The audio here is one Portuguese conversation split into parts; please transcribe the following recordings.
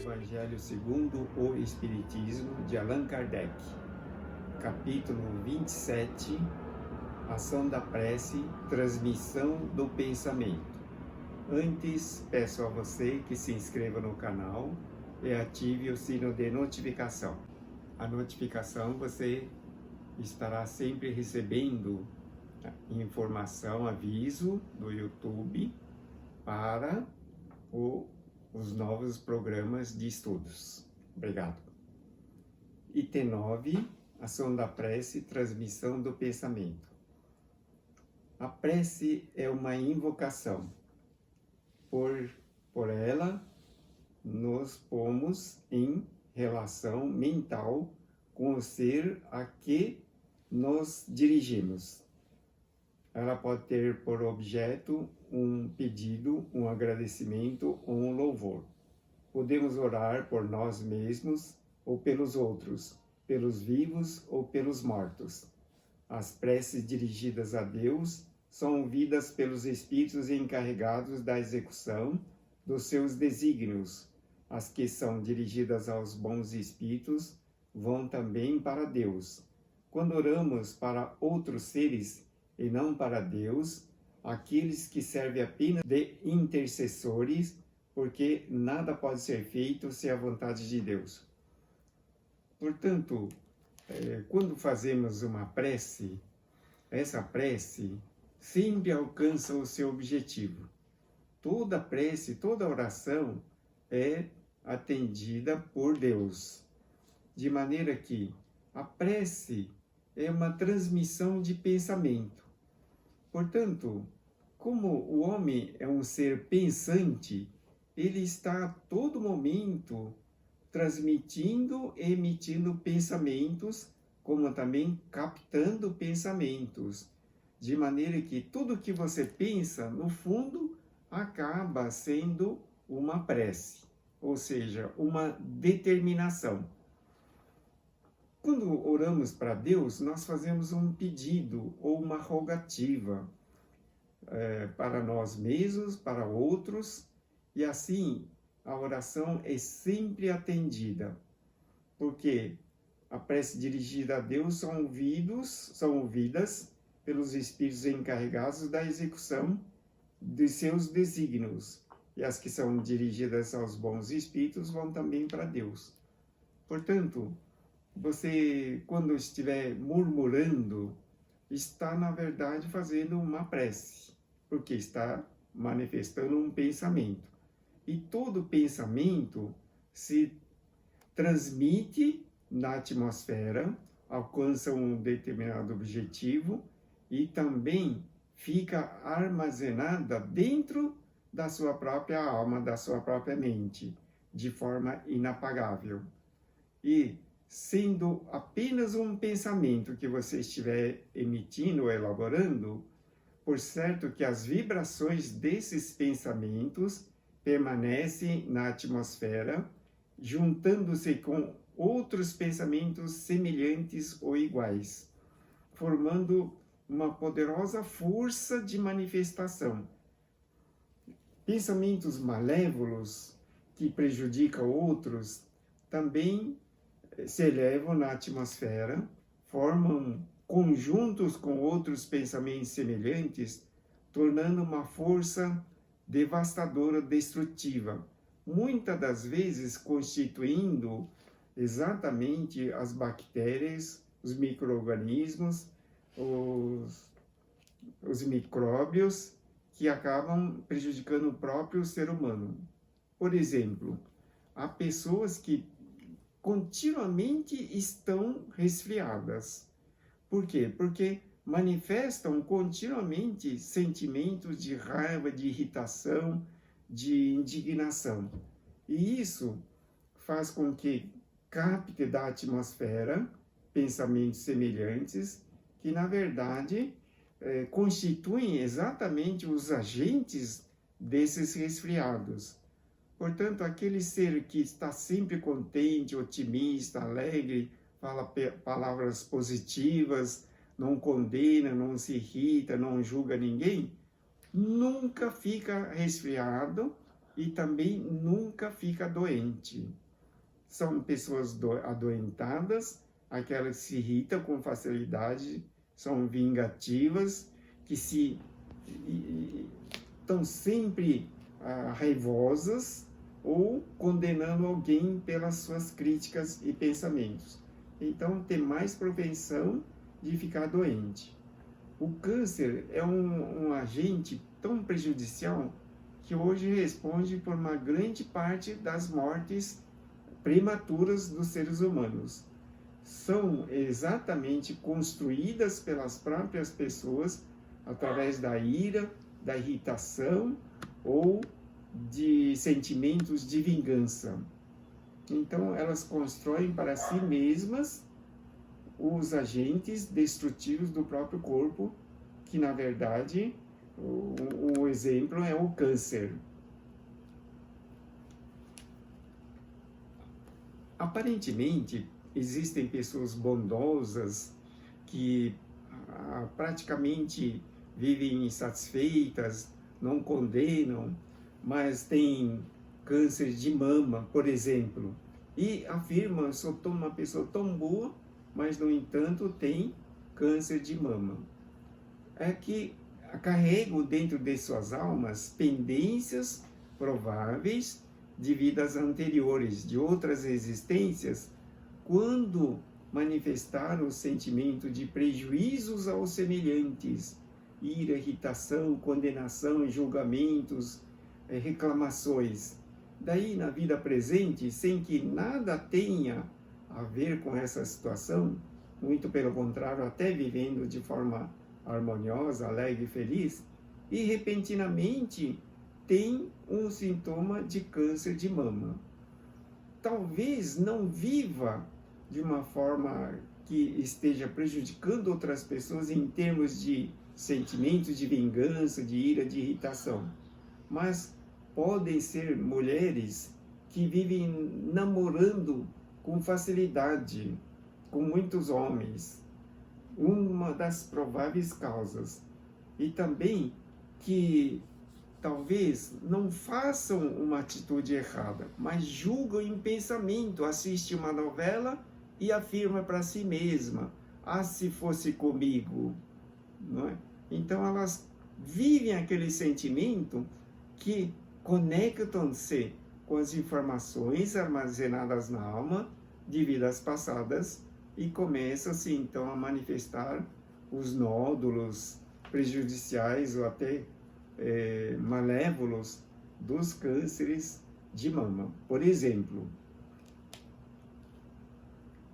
Evangelho segundo o Espiritismo, de Allan Kardec, capítulo 27, Ação da Prece, Transmissão do Pensamento. Antes, peço a você que se inscreva no canal e ative o sino de notificação. A notificação você estará sempre recebendo informação, aviso do YouTube para os novos programas de estudos. Obrigado. Item 9, ação da prece, transmissão do pensamento. A prece é uma invocação. Por ela, nos pomos em relação mental com o ser a que nos dirigimos. Ela pode ter por objeto um pedido, um agradecimento ou um louvor. Podemos orar por nós mesmos ou pelos outros, pelos vivos ou pelos mortos. As preces dirigidas a Deus são ouvidas pelos espíritos encarregados da execução dos seus desígnios. As que são dirigidas aos bons espíritos vão também para Deus. Quando oramos para outros seres e não para Deus, aqueles que servem apenas de intercessores, porque nada pode ser feito sem a vontade de Deus. Portanto, quando fazemos uma prece, essa prece sempre alcança o seu objetivo. Toda prece, toda oração é atendida por Deus. De maneira que a prece é uma transmissão de pensamento. Portanto, como o homem é um ser pensante, ele está a todo momento transmitindo e emitindo pensamentos, como também captando pensamentos, de maneira que tudo que você pensa, no fundo, acaba sendo uma prece, ou seja, uma determinação. Quando oramos para Deus, nós fazemos um pedido ou uma rogativa para nós mesmos, para outros, e assim a oração é sempre atendida, porque a prece dirigida a Deus são ouvidas pelos espíritos encarregados da execução de seus desígnios, e as que são dirigidas aos bons espíritos vão também para Deus. Portanto, você, quando estiver murmurando, está, na verdade, fazendo uma prece, porque está manifestando um pensamento. E todo pensamento se transmite na atmosfera, alcança um determinado objetivo e também fica armazenada dentro da sua própria alma, da sua própria mente, de forma inapagável. E sendo apenas um pensamento que você estiver emitindo ou elaborando, por certo que as vibrações desses pensamentos permanecem na atmosfera, juntando-se com outros pensamentos semelhantes ou iguais, formando uma poderosa força de manifestação. Pensamentos malévolos que prejudicam outros também se elevam na atmosfera, formam conjuntos com outros pensamentos semelhantes, tornando uma força devastadora, destrutiva, muitas das vezes constituindo exatamente as bactérias, os micro-organismos, os micróbios que acabam prejudicando o próprio ser humano. Por exemplo, há pessoas que continuamente estão resfriadas. Por quê? Porque manifestam continuamente sentimentos de raiva, de irritação, de indignação. E isso faz com que capte da atmosfera pensamentos semelhantes que, na verdade, constituem exatamente os agentes desses resfriados. Portanto, aquele ser que está sempre contente, otimista, alegre, fala palavras positivas, não condena, não se irrita, não julga ninguém, nunca fica resfriado e também nunca fica doente. São pessoas adoentadas, aquelas que se irritam com facilidade, são vingativas, que estão sempre raivosas ou condenando alguém pelas suas críticas e pensamentos. Então, tem mais propensão de ficar doente. O câncer é um agente tão prejudicial que hoje responde por uma grande parte das mortes prematuras dos seres humanos. São exatamente construídas pelas próprias pessoas através da ira, da irritação ou de sentimentos de vingança. Então, elas constroem para si mesmas os agentes destrutivos do próprio corpo, que na verdade o exemplo é o câncer. Aparentemente, existem pessoas bondosas que praticamente vivem insatisfeitas, não condenam, mas têm câncer de mama, por exemplo, e afirmam: sou uma pessoa tão boa, mas no entanto tem câncer de mama. É que carregam dentro de suas almas pendências prováveis de vidas anteriores, de outras existências, quando manifestaram o sentimento de prejuízos aos semelhantes, ira, irritação, condenação, julgamentos, reclamações. Daí, na vida presente, sem que nada tenha a ver com essa situação, muito pelo contrário, até vivendo de forma harmoniosa, alegre e feliz, e repentinamente tem um sintoma de câncer de mama. Talvez não viva de uma forma que esteja prejudicando outras pessoas em termos de sentimentos de vingança, de ira, de irritação, mas podem ser mulheres que vivem namorando com facilidade com muitos homens, uma das prováveis causas. E também que talvez não façam uma atitude errada, mas julgam em pensamento, assiste uma novela e afirma para si mesma: ah, se fosse comigo, não é? Então elas vivem aquele sentimento que conectam-se com as informações armazenadas na alma de vidas passadas e começam-se então a manifestar os nódulos prejudiciais ou até malévolos dos cânceres de mama, por exemplo.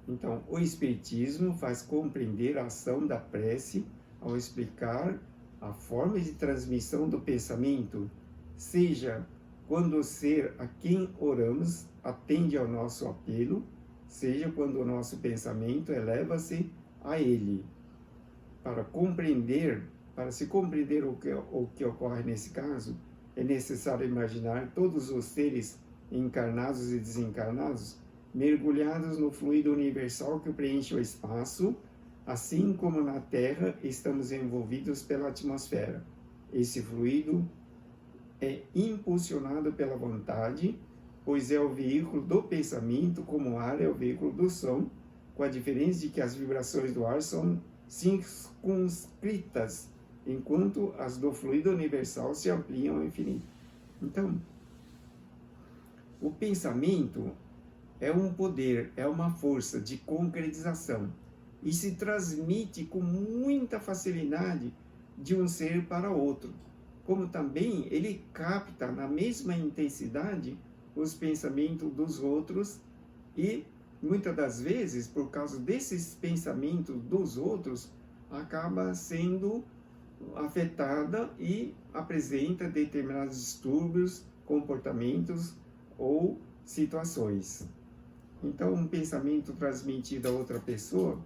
Então, o Espiritismo faz compreender a ação da prece ao explicar a forma de transmissão do pensamento, seja quando o ser a quem oramos atende ao nosso apelo, seja quando o nosso pensamento eleva-se a ele. Para se compreender o que ocorre nesse caso, é necessário imaginar todos os seres encarnados e desencarnados mergulhados no fluido universal que preenche o espaço, assim como na Terra estamos envolvidos pela atmosfera. Esse fluido é impulsionado pela vontade, pois é o veículo do pensamento, como o ar é o veículo do som, com a diferença de que as vibrações do ar são circunscritas, enquanto as do fluido universal se ampliam ao infinito. Então, o pensamento é um poder, é uma força de concretização e se transmite com muita facilidade de um ser para outro, como também ele capta na mesma intensidade os pensamentos dos outros e, muitas das vezes, por causa desses pensamentos dos outros, acaba sendo afetada e apresenta determinados distúrbios, comportamentos ou situações. Então, um pensamento transmitido a outra pessoa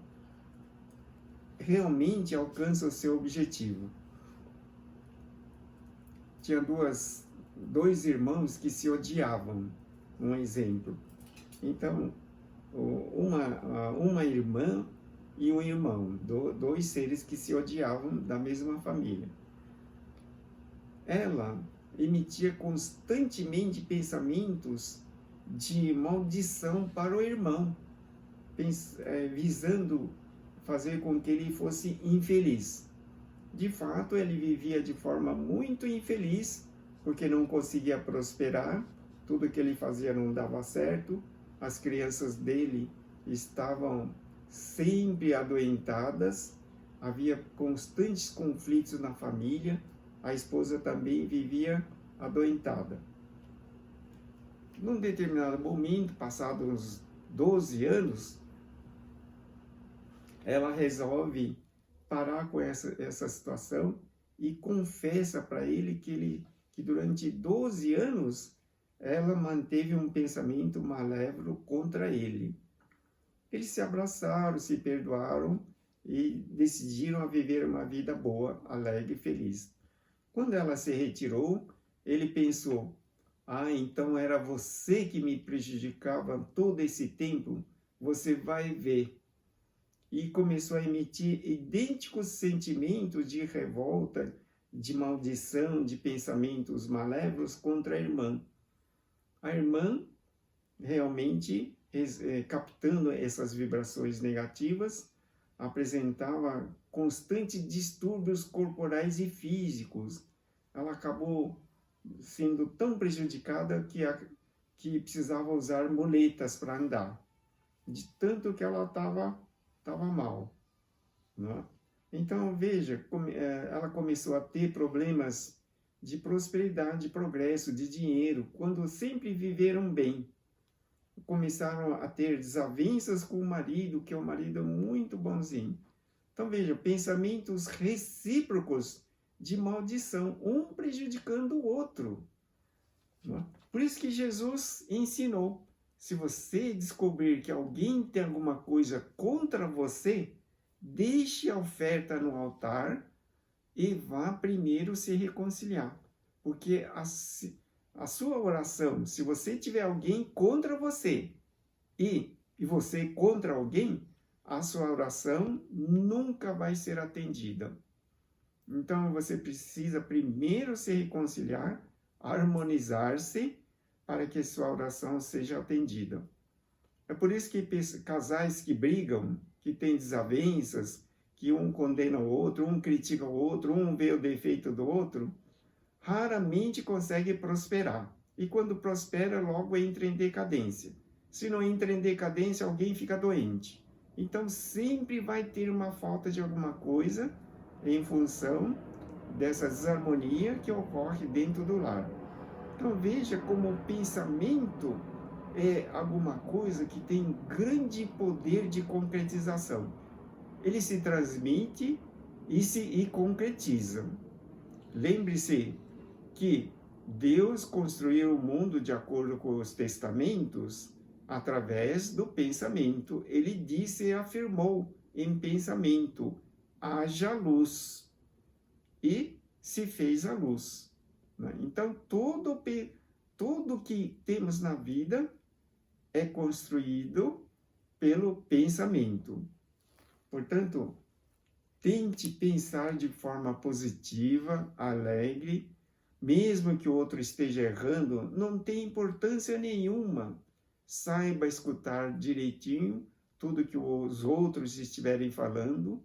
realmente alcança o seu objetivo. Tinha dois irmãos que se odiavam, um exemplo. Então, uma irmã e um irmão, dois seres que se odiavam da mesma família. Ela emitia constantemente pensamentos de maldição para o irmão, visando fazer com que ele fosse infeliz. De fato, ele vivia de forma muito infeliz, porque não conseguia prosperar, tudo que ele fazia não dava certo, as crianças dele estavam sempre adoentadas, havia constantes conflitos na família, a esposa também vivia adoentada. Num determinado momento, passados uns 12 anos, ela resolve parar com essa situação e confessa para ele que durante 12 anos ela manteve um pensamento malévolo contra ele. Eles se abraçaram, se perdoaram e decidiram a viver uma vida boa, alegre e feliz. Quando ela se retirou, ele pensou: então era você que me prejudicava todo esse tempo? Você vai ver. E começou a emitir idênticos sentimentos de revolta, de maldição, de pensamentos malévolos contra a irmã. A irmã, realmente, captando essas vibrações negativas, apresentava constantes distúrbios corporais e físicos. Ela acabou sendo tão prejudicada que precisava usar muletas para andar, de tanto que ela estava mal. Né? Então, veja, ela começou a ter problemas de prosperidade, de progresso, de dinheiro, quando sempre viveram bem. Começaram a ter desavenças com o marido, que é um marido muito bonzinho. Então, veja, pensamentos recíprocos de maldição, um prejudicando o outro. Né? Por isso que Jesus ensinou: se você descobrir que alguém tem alguma coisa contra você, deixe a oferta no altar e vá primeiro se reconciliar. Porque a sua oração, se você tiver alguém contra você e você contra alguém, a sua oração nunca vai ser atendida. Então você precisa primeiro se reconciliar, harmonizar-se, para que sua oração seja atendida. É por isso que casais que brigam, que têm desavenças, que um condena o outro, um critica o outro, um vê o defeito do outro, raramente consegue prosperar. E quando prospera, logo entra em decadência. Se não entra em decadência, alguém fica doente. Então sempre vai ter uma falta de alguma coisa em função dessa desarmonia que ocorre dentro do lar. Então veja como o pensamento é alguma coisa que tem grande poder de concretização. Ele se transmite e concretiza. Lembre-se que Deus construiu o mundo de acordo com os testamentos através do pensamento. Ele disse e afirmou em pensamento: haja luz. E se fez a luz. Então, tudo que temos na vida é construído pelo pensamento. Portanto, tente pensar de forma positiva, alegre, mesmo que o outro esteja errando, não tem importância nenhuma. Saiba escutar direitinho tudo que os outros estiverem falando.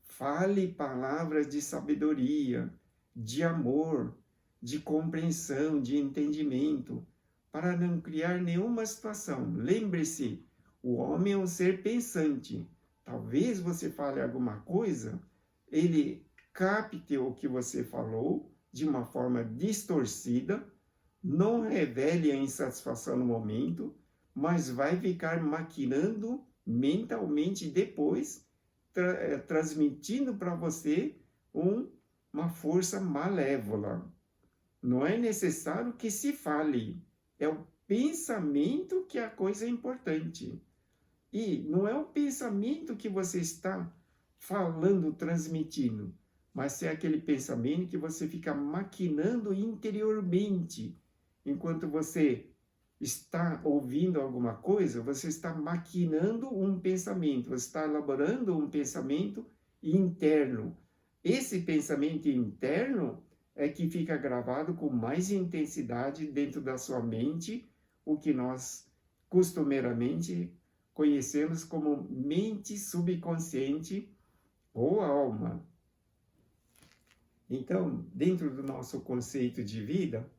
Fale palavras de sabedoria, de amor, de compreensão, de entendimento, para não criar nenhuma situação. Lembre-se, o homem é um ser pensante. Talvez você fale alguma coisa, ele capte o que você falou de uma forma distorcida, não revele a insatisfação no momento, mas vai ficar maquinando mentalmente depois, transmitindo para você uma força malévola. Não é necessário que se fale, é o pensamento que é a coisa importante. E não é o pensamento que você está falando, transmitindo, mas é aquele pensamento que você fica maquinando interiormente. Enquanto você está ouvindo alguma coisa, você está maquinando um pensamento, você está elaborando um pensamento interno. Esse pensamento interno é que fica gravado com mais intensidade dentro da sua mente, o que nós costumeiramente conhecemos como mente subconsciente ou alma. Então, dentro do nosso conceito de vida,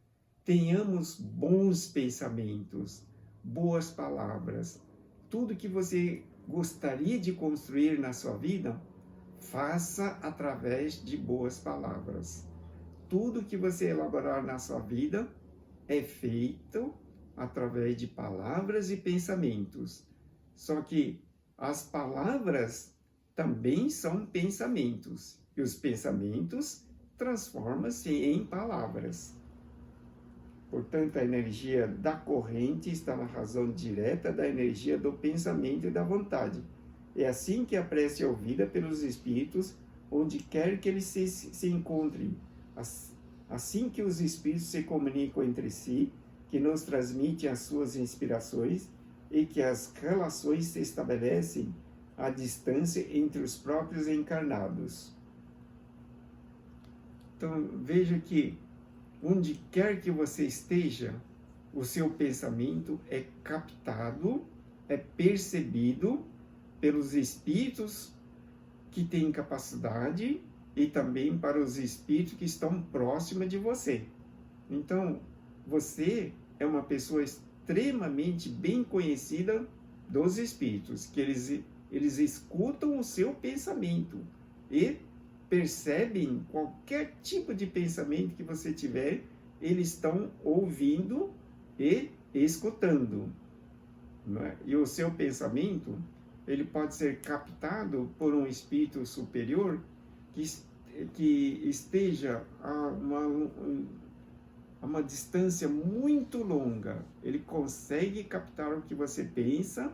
tenhamos bons pensamentos, boas palavras. Tudo que você gostaria de construir na sua vida, faça através de boas palavras. Tudo que você elaborar na sua vida é feito através de palavras e pensamentos. Só que as palavras também são pensamentos, e os pensamentos transformam-se em palavras. Portanto, a energia da corrente está na razão direta da energia do pensamento e da vontade. É assim que a prece é ouvida pelos espíritos, onde quer que eles se encontrem. Assim que os espíritos se comunicam entre si, que nos transmitem as suas inspirações e que as relações se estabelecem à distância entre os próprios encarnados. Então, veja que onde quer que você esteja, o seu pensamento é captado, é percebido pelos espíritos que têm capacidade e também para os espíritos que estão próximos de você. Então, você é uma pessoa extremamente bem conhecida dos espíritos, que eles escutam o seu pensamento e percebem qualquer tipo de pensamento que você tiver, eles estão ouvindo e escutando. Não é? E o seu pensamento, ele pode ser captado por um espírito superior que esteja a uma distância muito longa. Ele consegue captar o que você pensa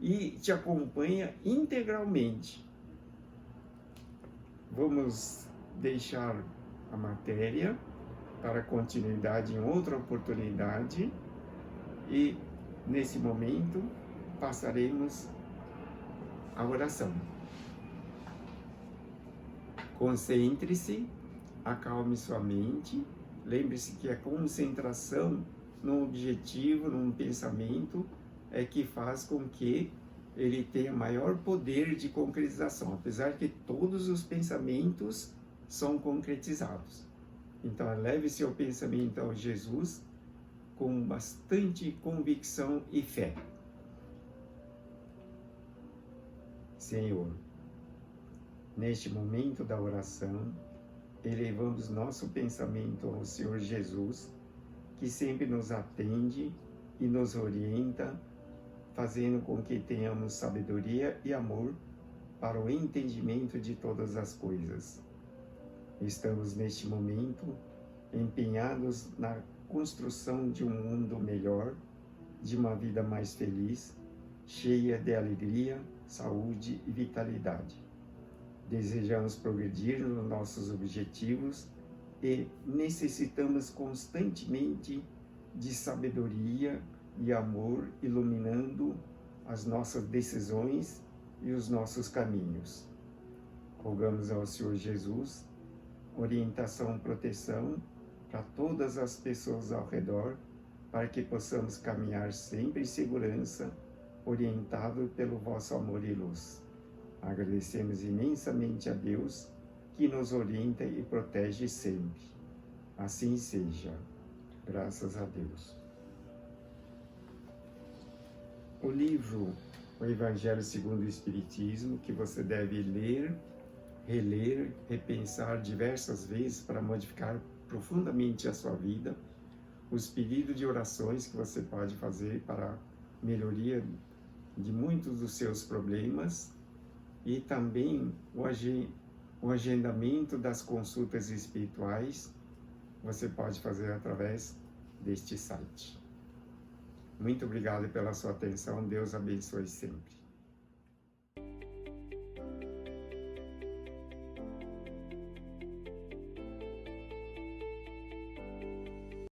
e te acompanha integralmente. Vamos deixar a matéria para continuidade em outra oportunidade e, nesse momento, passaremos a oração. Concentre-se, acalme sua mente, lembre-se que a concentração num objetivo, num pensamento, é que faz com que ele tenha maior poder de concretização, apesar que todos os pensamentos são concretizados. Então, eleve seu pensamento ao Jesus com bastante convicção e fé. Senhor, neste momento da oração, elevamos nosso pensamento ao Senhor Jesus, que sempre nos atende e nos orienta, fazendo com que tenhamos sabedoria e amor para o entendimento de todas as coisas. Estamos neste momento empenhados na construção de um mundo melhor, de uma vida mais feliz, cheia de alegria, saúde e vitalidade. Desejamos progredir nos nossos objetivos e necessitamos constantemente de sabedoria e amor, iluminando as nossas decisões e os nossos caminhos. Rogamos ao Senhor Jesus orientação e proteção para todas as pessoas ao redor, para que possamos caminhar sempre em segurança, orientado pelo vosso amor e luz. Agradecemos imensamente a Deus, que nos orienta e protege sempre. Assim seja. Graças a Deus. O livro O Evangelho segundo o Espiritismo, que você deve ler, reler, repensar diversas vezes para modificar profundamente a sua vida, os pedidos de orações que você pode fazer para melhoria de muitos dos seus problemas e também o agendamento das consultas espirituais, você pode fazer através deste site. Muito obrigado pela sua atenção. Deus abençoe sempre.